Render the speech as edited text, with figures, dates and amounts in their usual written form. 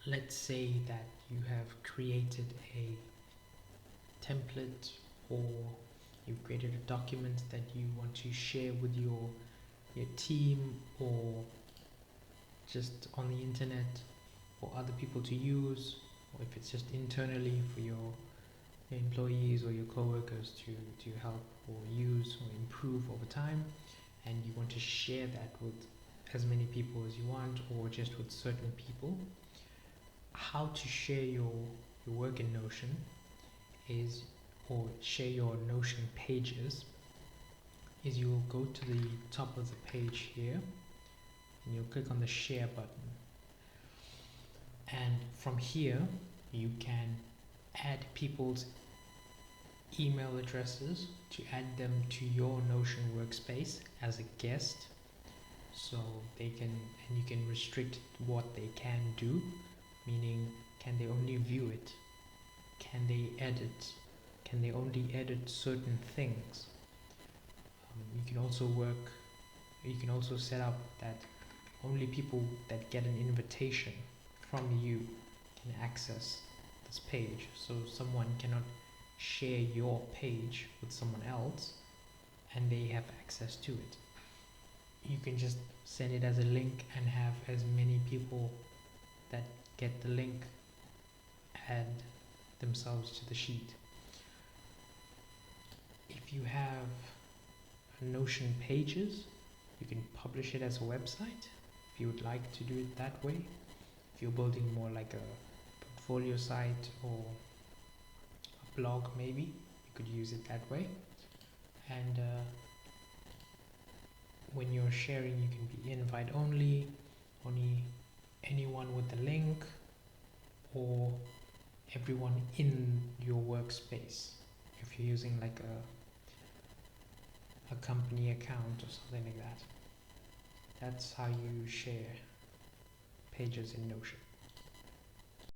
let's say that you have created a template, or you've created a document that you want to share with your team, or just on the internet for other people to use, or if it's just internally for your employees or your co-workers to help or use or improve over time, and you want to share that with as many people as you want, or just with certain people. How to share your work in Notion is, or share your Notion pages, is you'll go to the top of the page here and you'll click on the share button, and from here you can add people's email addresses to add them to your Notion workspace as a guest, so they can, and you can restrict what they can do, meaning can they only view it, can they edit, can they only edit certain things. You can also set up that only people that get an invitation from you can access this page, so someone cannot share your page with someone else and they have access to it. You can just send it as a link and have as many people that get the link add themselves to the sheet. If you have Notion pages, you can publish it as a website if you would like to do it that way. If you're building more like a portfolio site or a blog, maybe you could use it that way. And when you're sharing, you can be invite only anyone with the link, or everyone in your workspace if you're using like a company account or something like that. That's how you share pages in Notion.